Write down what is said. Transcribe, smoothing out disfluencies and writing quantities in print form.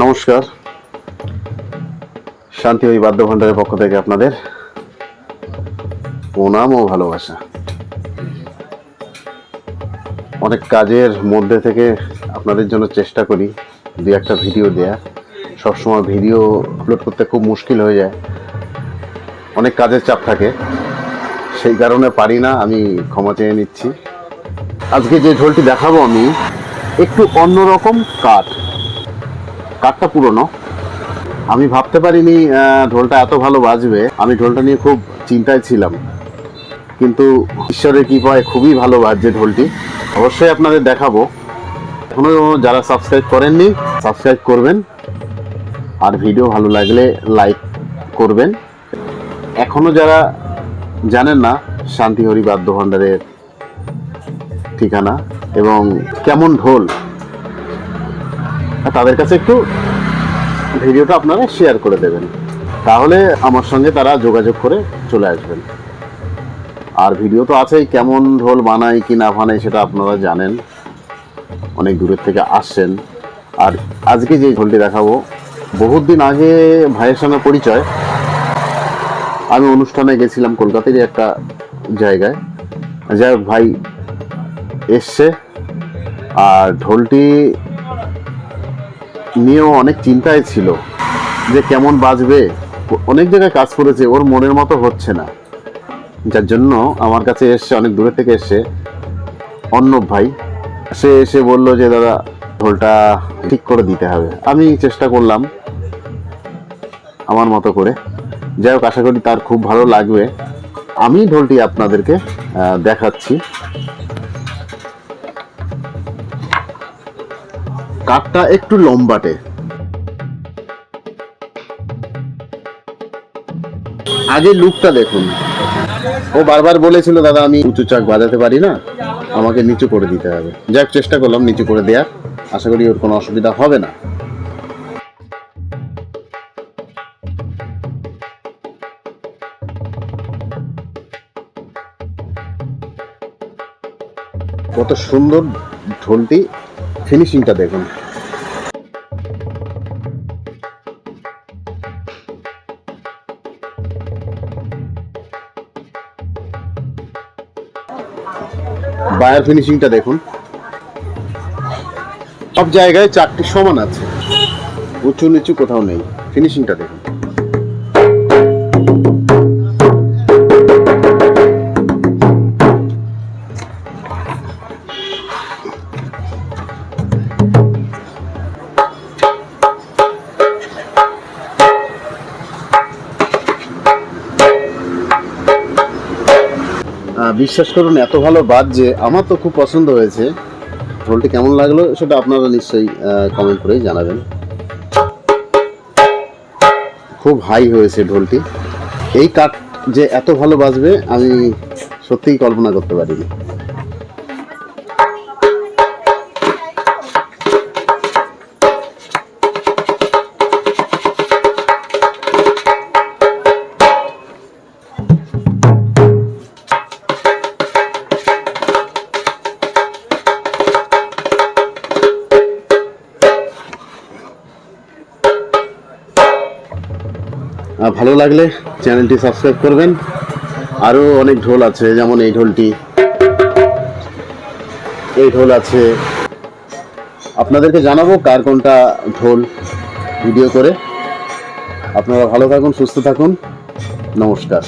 নমস্কার, শান্তি ওই বাদ্য ভান্ডারের পক্ষ থেকে আপনাদের প্রণাম ও ভালোবাসা। অনেক কাজের মধ্যে থেকে আপনাদের জন্য চেষ্টা করি দু একটা ভিডিও দেয়া। সবসময় ভিডিও আপলোড করতে খুব মুশকিল হয়ে যায়, অনেক কাজের চাপ থাকে, সেই কারণে পারি না। আমি ক্ষমা চেয়ে নিচ্ছি। আজকে যে ঢোলটি দেখাবো আমি একটু অন্যরকম কাঠটা পুরনো। আমি ভাবতে পারিনি ঢোলটা এত ভালো বাজবে। আমি ঢোলটা নিয়ে খুব চিন্তায় ছিলাম, কিন্তু ঈশ্বরের কৃপায় খুবই ভালো বাজছে ঢোলটি। অবশ্যই আপনাদের দেখাবো। এখনো যারা সাবস্ক্রাইব করেননি সাবস্ক্রাইব করবেন, আর ভিডিও ভালো লাগলে লাইক করবেন। এখনো যারা জানেন না শান্তি হরি বাদ্য ভান্ডারের ঠিকানা এবং কেমন ঢোল, তাদের কাছে একটু ভিডিওটা আপনারা শেয়ার করে দেবেন, তাহলে আমার সঙ্গে তারা যোগাযোগ করে চলে আসবেন। আর ভিডিও তো আছেই, কেমন ঢোল বানাই কি না বানাই সেটা আপনারা জানেন, অনেক দূরের থেকে আসছেন। আর আজকে যে ঢোলটি দেখাবো, বহুত দিন আগে ভাইয়ের সঙ্গে পরিচয়। আমি অনুষ্ঠানে গেছিলাম কলকাতারই একটা জায়গায়, যাই হোক ভাই এসছে। আর ঢোলটি নিয়েও অনেক চিন্তায় ছিল যে কেমন বাজবে। অনেক জায়গায় কাজ করেছে, ওর মনের মতো হচ্ছে না, যার জন্য আমার কাছে এসছে, অনেক দূরে থেকে এসছে অর্ণব ভাই। সে এসে বললো যে দাদা ঢোলটা ঠিক করে দিতে হবে। আমি চেষ্টা করলাম আমার মতো করে। যাই হোক, আশা করি তার খুব ভালো লাগবে। আমি ঢোলটি আপনাদেরকে দেখাচ্ছি। কাঠটা একটু লম্বাটে। আগে লুকটা দেখুন। ও বারবার বলেছিল দাদা আমি উঁচু চাক বাজাতে পারি না, আমাকে নিচু করে দিতে হবে। যাক, চেষ্টা করলাম নিচু করে দেওয়ার। আশা করি ওর কোনো অসুবিধা হবে না। কত সুন্দর ঢোলটি, ফিনিশিংটা দেখুন। বায়ার ফিনিশিংটা দেখুন। সব জায়গায় চারটি সমান আছে, উঁচু নিচু কোথাও নেই। ফিনিশিংটা দেখুন। বিশ্বাস করুন, এত ভালো বাজছে, আমার তো খুব পছন্দ হয়েছে। ঢোলটি কেমন লাগলো সেটা আপনারা নিশ্চয়ই কমেন্ট করেই জানাবেন। খুব হাই হয়েছে ঢোলটি। এই কাঠ যে এত ভালো বাজবে আমি সত্যিই কল্পনা করতে পারিনি। ভালো লাগলে চ্যানেলটি সাবস্ক্রাইব করবেন। আরও অনেক ঢোল আছে, যেমন এই ঢোলটি, এই ঢোল আছে। আপনাদেরকে জানাবো কার কোনটা ঢোল ভিডিও করে। আপনারা ভালো থাকুন, সুস্থ থাকুন। নমস্কার।